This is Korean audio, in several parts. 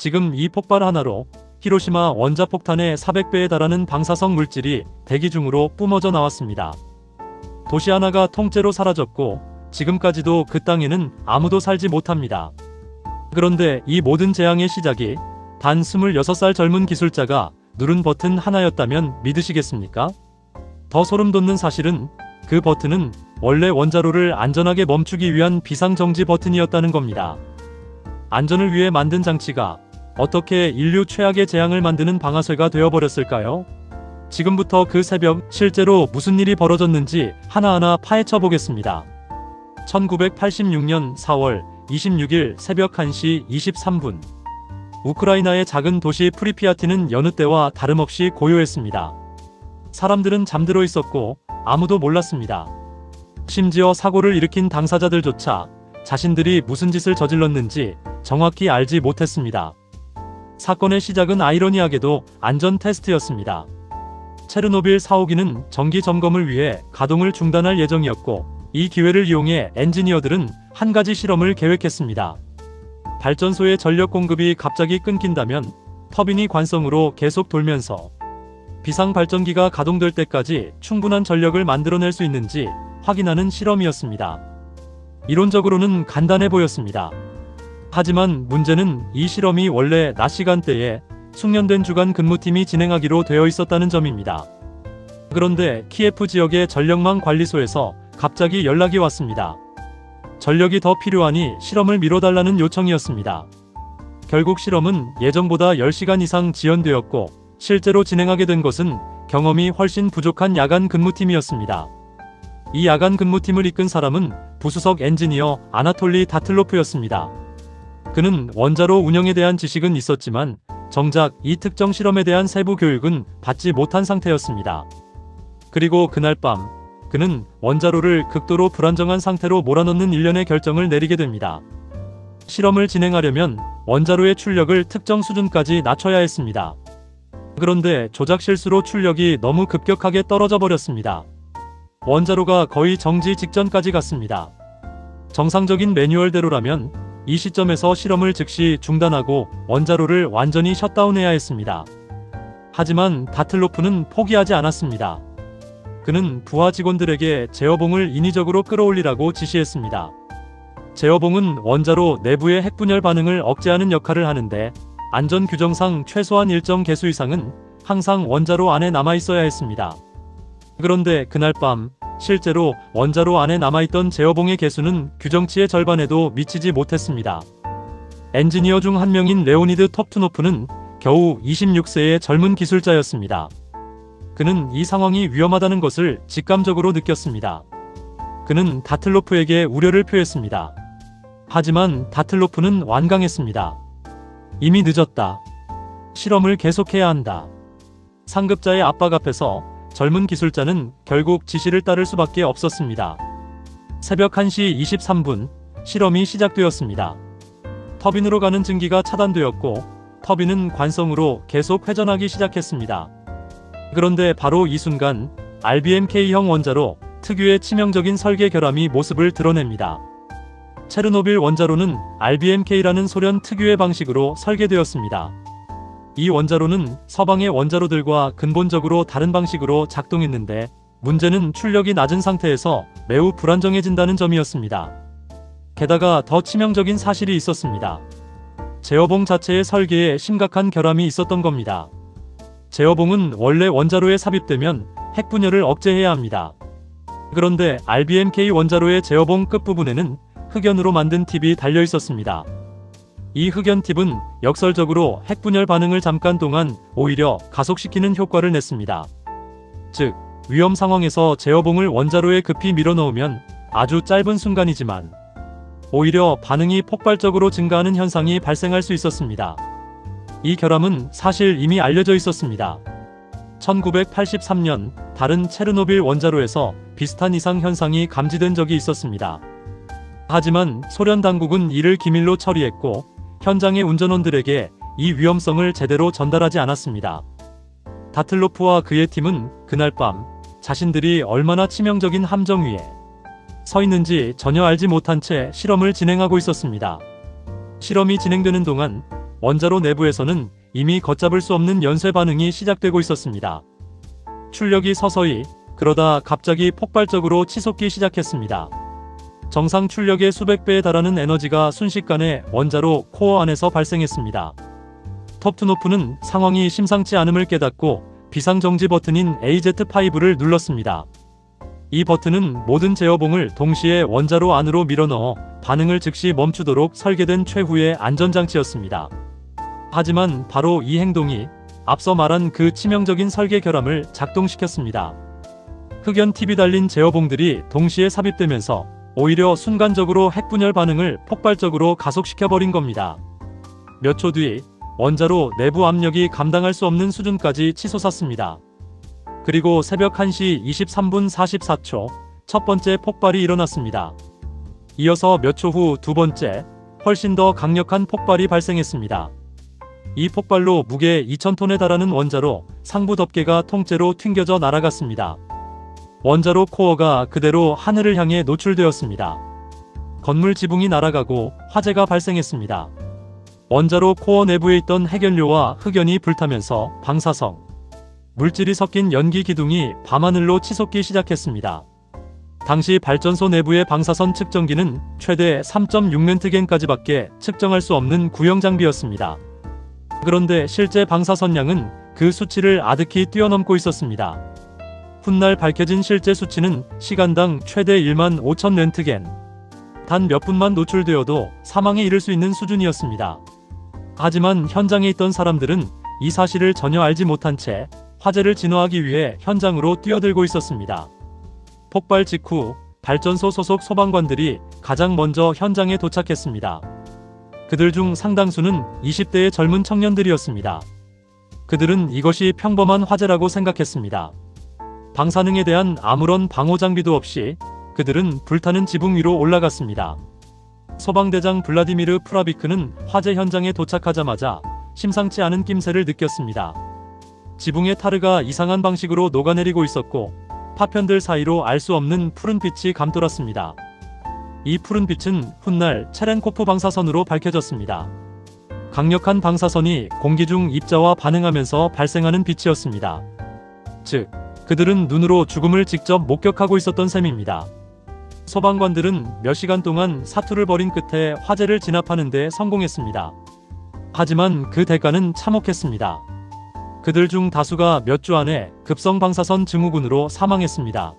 지금 이 폭발 하나로 히로시마 원자폭탄의 400배에 달하는 방사성 물질이 대기 중으로 뿜어져 나왔습니다. 도시 하나가 통째로 사라졌고 지금까지도 그 땅에는 아무도 살지 못합니다. 그런데 이 모든 재앙의 시작이 단 26살 젊은 기술자가 누른 버튼 하나였다면 믿으시겠습니까? 더 소름 돋는 사실은 그 버튼은 원래 원자로를 안전하게 멈추기 위한 비상정지 버튼이었다는 겁니다. 안전을 위해 만든 장치가 어떻게 인류 최악의 재앙을 만드는 방아쇠가 되어버렸을까요? 지금부터 그 새벽 실제로 무슨 일이 벌어졌는지 하나하나 파헤쳐 보겠습니다. 1986년 4월 26일 새벽 1시 23분 우크라이나의 작은 도시 프리피아티는 여느 때와 다름없이 고요했습니다. 사람들은 잠들어 있었고 아무도 몰랐습니다. 심지어 사고를 일으킨 당사자들조차 자신들이 무슨 짓을 저질렀는지 정확히 알지 못했습니다. 사건의 시작은 아이러니하게도 안전 테스트였습니다. 체르노빌 4호기는 정기 점검을 위해 가동을 중단할 예정이었고 이 기회를 이용해 엔지니어들은 한 가지 실험을 계획했습니다. 발전소의 전력 공급이 갑자기 끊긴다면 터빈이 관성으로 계속 돌면서 비상발전기가 가동될 때까지 충분한 전력을 만들어낼 수 있는지 확인하는 실험이었습니다. 이론적으로는 간단해 보였습니다. 하지만 문제는 이 실험이 원래 낮 시간대에 숙련된 주간 근무팀이 진행하기로 되어 있었다는 점입니다. 그런데 키예프 지역의 전력망 관리소에서 갑자기 연락이 왔습니다. 전력이 더 필요하니 실험을 미뤄달라는 요청이었습니다. 결국 실험은 예정보다 10시간 이상 지연되었고 실제로 진행하게 된 것은 경험이 훨씬 부족한 야간 근무팀이었습니다. 이 야간 근무팀을 이끈 사람은 부수석 엔지니어 아나톨리 다틀로프였습니다. 그는 원자로 운영에 대한 지식은 있었지만 정작 이 특정 실험에 대한 세부 교육은 받지 못한 상태였습니다. 그리고 그날 밤 그는 원자로를 극도로 불안정한 상태로 몰아넣는 일련의 결정을 내리게 됩니다. 실험을 진행하려면 원자로의 출력을 특정 수준까지 낮춰야 했습니다. 그런데 조작 실수로 출력이 너무 급격하게 떨어져 버렸습니다. 원자로가 거의 정지 직전까지 갔습니다. 정상적인 매뉴얼대로라면 이 시점에서 실험을 즉시 중단하고 원자로를 완전히 셧다운해야 했습니다. 하지만 다틀로프는 포기하지 않았습니다. 그는 부하 직원들에게 제어봉을 인위적으로 끌어올리라고 지시했습니다. 제어봉은 원자로 내부의 핵분열 반응을 억제하는 역할을 하는데 안전 규정상 최소한 일정 개수 이상은 항상 원자로 안에 남아 있어야 했습니다. 그런데 그날 밤 실제로 원자로 안에 남아있던 제어봉의 개수는 규정치의 절반에도 미치지 못했습니다. 엔지니어 중 한 명인 레오니드 톱투노프는 겨우 26세의 젊은 기술자였습니다. 그는 이 상황이 위험하다는 것을 직감적으로 느꼈습니다. 그는 다틀로프에게 우려를 표했습니다. 하지만 다틀로프는 완강했습니다. 이미 늦었다. 실험을 계속해야 한다. 상급자의 압박 앞에서 젊은 기술자는 결국 지시를 따를 수밖에 없었습니다. 새벽 1시 23분 실험이 시작되었습니다. 터빈으로 가는 증기가 차단되었고 터빈은 관성으로 계속 회전하기 시작했습니다. 그런데 바로 이 순간 RBMK형 원자로 특유의 치명적인 설계 결함이 모습을 드러냅니다. 체르노빌 원자로는 RBMK라는 소련 특유의 방식으로 설계되었습니다. 이 원자로는 서방의 원자로들과 근본적으로 다른 방식으로 작동했는데 문제는 출력이 낮은 상태에서 매우 불안정해진다는 점이었습니다. 게다가 더 치명적인 사실이 있었습니다. 제어봉 자체의 설계에 심각한 결함이 있었던 겁니다. 제어봉은 원래 원자로에 삽입되면 핵분열을 억제해야 합니다. 그런데 RBMK 원자로의 제어봉 끝부분에는 흑연으로 만든 팁이 달려 있었습니다. 이 흑연 팁은 역설적으로 핵분열 반응을 잠깐 동안 오히려 가속시키는 효과를 냈습니다. 즉, 위험 상황에서 제어봉을 원자로에 급히 밀어넣으면 아주 짧은 순간이지만 오히려 반응이 폭발적으로 증가하는 현상이 발생할 수 있었습니다. 이 결함은 사실 이미 알려져 있었습니다. 1983년 다른 체르노빌 원자로에서 비슷한 이상 현상이 감지된 적이 있었습니다. 하지만 소련 당국은 이를 기밀로 처리했고 현장의 운전원들에게 이 위험성을 제대로 전달하지 않았습니다. 다틀로프와 그의 팀은 그날 밤 자신들이 얼마나 치명적인 함정 위에 서 있는지 전혀 알지 못한 채 실험을 진행하고 있었습니다. 실험이 진행되는 동안 원자로 내부에서는 이미 걷잡을 수 없는 연쇄 반응이 시작되고 있었습니다. 출력이 서서히, 그러다 갑자기 폭발적으로 치솟기 시작했습니다. 정상 출력의 수백 배에 달하는 에너지가 순식간에 원자로 코어 안에서 발생했습니다. 톱투노프는 상황이 심상치 않음을 깨닫고 비상정지 버튼인 AZ5를 눌렀습니다. 이 버튼은 모든 제어봉을 동시에 원자로 안으로 밀어넣어 반응을 즉시 멈추도록 설계된 최후의 안전장치였습니다. 하지만 바로 이 행동이 앞서 말한 그 치명적인 설계 결함을 작동시켰습니다. 흑연 팁이 달린 제어봉들이 동시에 삽입되면서 오히려 순간적으로 핵분열 반응을 폭발적으로 가속시켜버린 겁니다. 몇 초 뒤 원자로 내부 압력이 감당할 수 없는 수준까지 치솟았습니다. 그리고 새벽 1시 23분 44초 첫 번째 폭발이 일어났습니다. 이어서 몇 초 후 두 번째, 훨씬 더 강력한 폭발이 발생했습니다. 이 폭발로 무게 2000톤에 달하는 원자로 상부 덮개가 통째로 튕겨져 날아갔습니다. 원자로 코어가 그대로 하늘을 향해 노출되었습니다. 건물 지붕이 날아가고 화재가 발생했습니다. 원자로 코어 내부에 있던 핵연료와 흑연이 불타면서 방사성, 물질이 섞인 연기 기둥이 밤하늘로 치솟기 시작했습니다. 당시 발전소 내부의 방사선 측정기는 최대 3.6렌트겐까지밖에 측정할 수 없는 구형 장비였습니다. 그런데 실제 방사선량은 그 수치를 아득히 뛰어넘고 있었습니다. 훗날 밝혀진 실제 수치는 시간당 최대 1만 5천 렌트겐. 단 몇 분만 노출되어도 사망에 이를 수 있는 수준이었습니다. 하지만 현장에 있던 사람들은 이 사실을 전혀 알지 못한 채 화재를 진화하기 위해 현장으로 뛰어들고 있었습니다. 폭발 직후 발전소 소속 소방관들이 가장 먼저 현장에 도착했습니다. 그들 중 상당수는 20대의 젊은 청년들이었습니다. 그들은 이것이 평범한 화재라고 생각했습니다. 방사능에 대한 아무런 방호 장비도 없이 그들은 불타는 지붕 위로 올라갔습니다. 소방대장 블라디미르 프라비크는 화재 현장에 도착하자마자 심상치 않은 낌새를 느꼈습니다. 지붕의 타르가 이상한 방식으로 녹아내리고 있었고 파편들 사이로 알 수 없는 푸른빛이 감돌았습니다. 이 푸른빛은 훗날 체렌코프 방사선으로 밝혀졌습니다. 강력한 방사선이 공기 중 입자와 반응하면서 발생하는 빛이었습니다. 즉, 그들은 눈으로 죽음을 직접 목격하고 있었던 셈입니다. 소방관들은 몇 시간 동안 사투를 벌인 끝에 화재를 진압하는 데 성공했습니다. 하지만 그 대가는 참혹했습니다. 그들 중 다수가 몇 주 안에 급성 방사선 증후군으로 사망했습니다.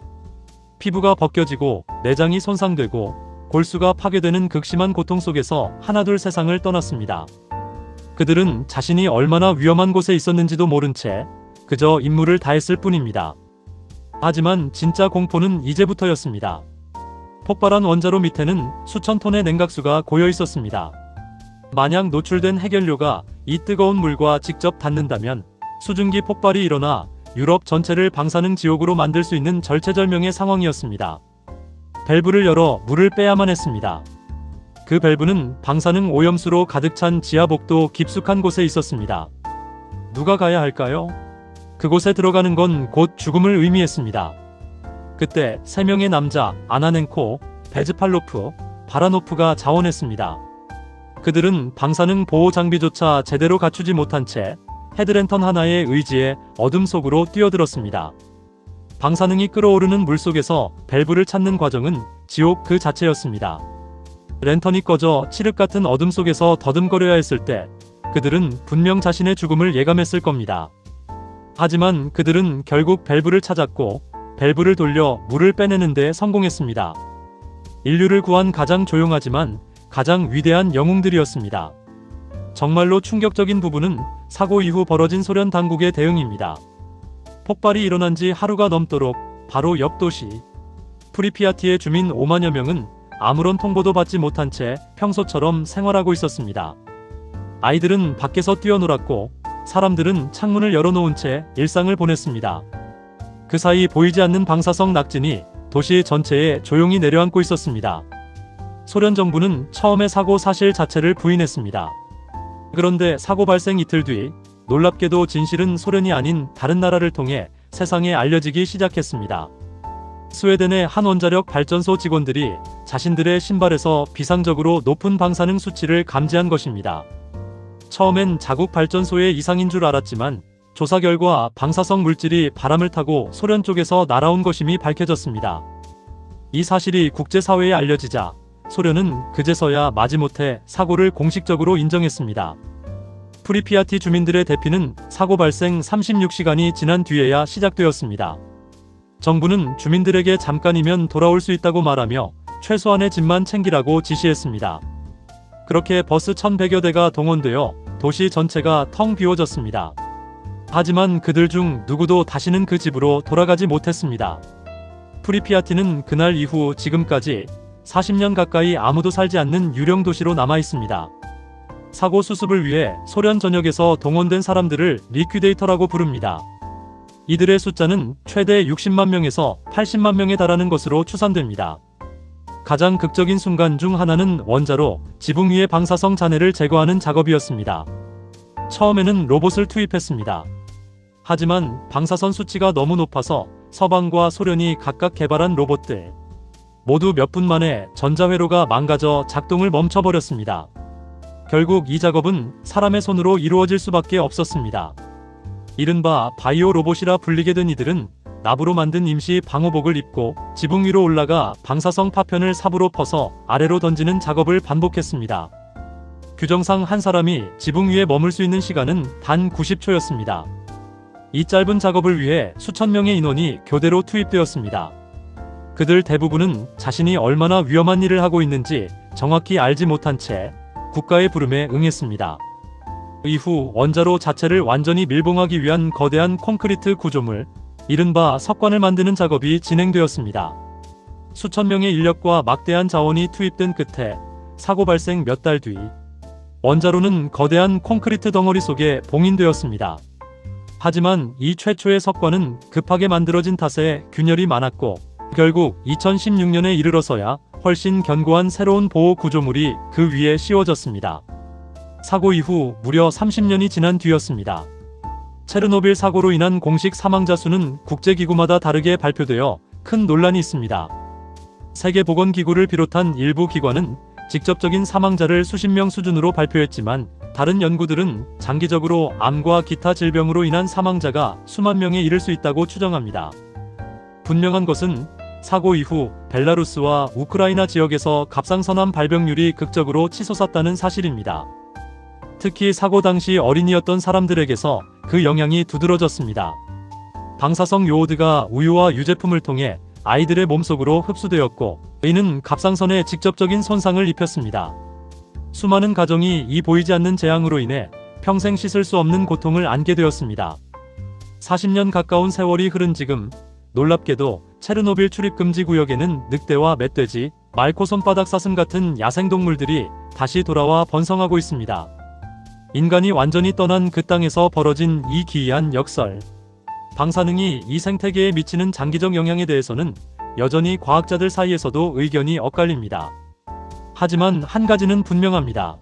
피부가 벗겨지고 내장이 손상되고 골수가 파괴되는 극심한 고통 속에서 하나둘 세상을 떠났습니다. 그들은 자신이 얼마나 위험한 곳에 있었는지도 모른 채 그저 임무를 다했을 뿐입니다. 하지만 진짜 공포는 이제부터였습니다. 폭발한 원자로 밑에는 수천 톤의 냉각수가 고여 있었습니다. 만약 노출된 핵연료가 이 뜨거운 물과 직접 닿는다면 수증기 폭발이 일어나 유럽 전체를 방사능 지옥으로 만들 수 있는 절체절명의 상황이었습니다. 밸브를 열어 물을 빼야만 했습니다. 그 밸브는 방사능 오염수로 가득 찬 지하복도 깊숙한 곳에 있었습니다. 누가 가야 할까요? 그곳에 들어가는 건 곧 죽음을 의미했습니다. 그때 3명의 남자 아나넨코, 베즈팔로프, 바라노프가 자원했습니다. 그들은 방사능 보호 장비조차 제대로 갖추지 못한 채 헤드랜턴 하나의 의지에 어둠 속으로 뛰어들었습니다. 방사능이 끓어오르는 물속에서 밸브를 찾는 과정은 지옥 그 자체였습니다. 랜턴이 꺼져 칠흑 같은 어둠 속에서 더듬거려야 했을 때 그들은 분명 자신의 죽음을 예감했을 겁니다. 하지만 그들은 결국 밸브를 찾았고 밸브를 돌려 물을 빼내는 데 성공했습니다. 인류를 구한 가장 조용하지만 가장 위대한 영웅들이었습니다. 정말로 충격적인 부분은 사고 이후 벌어진 소련 당국의 대응입니다. 폭발이 일어난 지 하루가 넘도록 바로 옆 도시 프리피아티의 주민 5만여 명은 아무런 통보도 받지 못한 채 평소처럼 생활하고 있었습니다. 아이들은 밖에서 뛰어놀았고 사람들은 창문을 열어놓은 채 일상을 보냈습니다. 그 사이 보이지 않는 방사성 낙진이 도시 전체에 조용히 내려앉고 있었습니다. 소련 정부는 처음에 사고 사실 자체를 부인했습니다. 그런데 사고 발생 이틀 뒤 놀랍게도 진실은 소련이 아닌 다른 나라를 통해 세상에 알려지기 시작했습니다. 스웨덴의 한 원자력 발전소 직원들이 자신들의 신발에서 비상적으로 높은 방사능 수치를 감지한 것입니다. 처음엔 자국 발전소의 이상인 줄 알았지만 조사 결과 방사성 물질이 바람을 타고 소련 쪽에서 날아온 것임이 밝혀졌습니다. 이 사실이 국제사회에 알려지자 소련은 그제서야 마지못해 사고를 공식적으로 인정했습니다. 프리피아티 주민들의 대피는 사고 발생 36시간이 지난 뒤에야 시작되었습니다. 정부는 주민들에게 잠깐이면 돌아올 수 있다고 말하며 최소한의 짐만 챙기라고 지시했습니다. 그렇게 버스 1100여 대가 동원되어 도시 전체가 텅 비워졌습니다. 하지만 그들 중 누구도 다시는 그 집으로 돌아가지 못했습니다. 프리피아티는 그날 이후 지금까지 40년 가까이 아무도 살지 않는 유령 도시로 남아 있습니다. 사고 수습을 위해 소련 전역에서 동원된 사람들을 리퀴데이터라고 부릅니다. 이들의 숫자는 최대 60만 명에서 80만 명에 달하는 것으로 추산됩니다. 가장 극적인 순간 중 하나는 원자로 지붕 위의 방사성 잔해를 제거하는 작업이었습니다. 처음에는 로봇을 투입했습니다. 하지만 방사선 수치가 너무 높아서 서방과 소련이 각각 개발한 로봇들 모두 몇 분 만에 전자회로가 망가져 작동을 멈춰버렸습니다. 결국 이 작업은 사람의 손으로 이루어질 수밖에 없었습니다. 이른바 바이오 로봇이라 불리게 된 이들은 납으로 만든 임시 방호복을 입고 지붕 위로 올라가 방사성 파편을 삽으로 퍼서 아래로 던지는 작업을 반복했습니다. 규정상 한 사람이 지붕 위에 머물 수 있는 시간은 단 90초였습니다. 이 짧은 작업을 위해 수천 명의 인원이 교대로 투입되었습니다. 그들 대부분은 자신이 얼마나 위험한 일을 하고 있는지 정확히 알지 못한 채 국가의 부름에 응했습니다. 이후 원자로 자체를 완전히 밀봉하기 위한 거대한 콘크리트 구조물, 이른바 석관을 만드는 작업이 진행되었습니다. 수천 명의 인력과 막대한 자원이 투입된 끝에 사고 발생 몇 달 뒤 원자로는 거대한 콘크리트 덩어리 속에 봉인되었습니다. 하지만 이 최초의 석관은 급하게 만들어진 탓에 균열이 많았고 결국 2016년에 이르러서야 훨씬 견고한 새로운 보호 구조물이 그 위에 씌워졌습니다. 사고 이후 무려 30년이 지난 뒤였습니다. 체르노빌 사고로 인한 공식 사망자 수는 국제기구마다 다르게 발표되어 큰 논란이 있습니다. 세계보건기구를 비롯한 일부 기관은 직접적인 사망자를 수십 명 수준으로 발표했지만 다른 연구들은 장기적으로 암과 기타 질병으로 인한 사망자가 수만 명에 이를 수 있다고 추정합니다. 분명한 것은 사고 이후 벨라루스와 우크라이나 지역에서 갑상선암 발병률이 극적으로 치솟았다는 사실입니다. 특히 사고 당시 어린이였던 사람들에게서 그 영향이 두드러졌습니다. 방사성 요오드가 우유와 유제품을 통해 아이들의 몸속으로 흡수되었고 이는 갑상선에 직접적인 손상을 입혔습니다. 수많은 가정이 이 보이지 않는 재앙으로 인해 평생 씻을 수 없는 고통을 안게 되었습니다. 40년 가까운 세월이 흐른 지금 놀랍게도 체르노빌 출입금지 구역에는 늑대와 멧돼지, 말코 손바닥 사슴 같은 야생동물들이 다시 돌아와 번성하고 있습니다. 인간이 완전히 떠난 그 땅에서 벌어진 이 기이한 역설. 방사능이 이 생태계에 미치는 장기적 영향에 대해서는 여전히 과학자들 사이에서도 의견이 엇갈립니다. 하지만 한 가지는 분명합니다.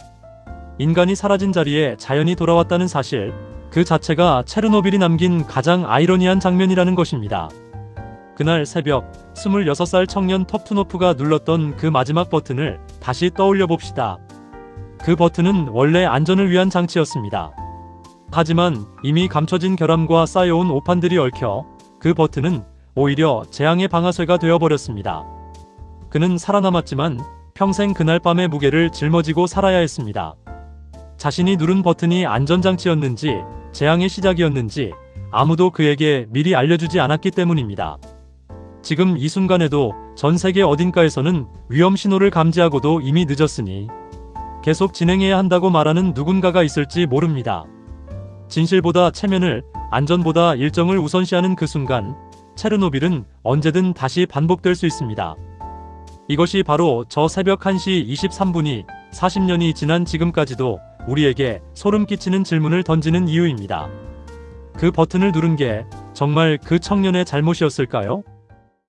인간이 사라진 자리에 자연이 돌아왔다는 사실, 그 자체가 체르노빌이 남긴 가장 아이러니한 장면이라는 것입니다. 그날 새벽 26살 청년 톱투노프가 눌렀던 그 마지막 버튼을 다시 떠올려 봅시다. 그 버튼은 원래 안전을 위한 장치였습니다. 하지만 이미 감춰진 결함과 쌓여온 오판들이 얽혀 그 버튼은 오히려 재앙의 방아쇠가 되어버렸습니다. 그는 살아남았지만 평생 그날 밤의 무게를 짊어지고 살아야 했습니다. 자신이 누른 버튼이 안전장치였는지 재앙의 시작이었는지 아무도 그에게 미리 알려주지 않았기 때문입니다. 지금 이 순간에도 전 세계 어딘가에서는 위험 신호를 감지하고도 이미 늦었으니 계속 진행해야 한다고 말하는 누군가가 있을지 모릅니다. 진실보다 체면을, 안전보다 일정을 우선시하는 그 순간 체르노빌은 언제든 다시 반복될 수 있습니다. 이것이 바로 저 새벽 1시 23분이 40년이 지난 지금까지도 우리에게 소름 끼치는 질문을 던지는 이유입니다. 그 버튼을 누른 게 정말 그 청년의 잘못이었을까요?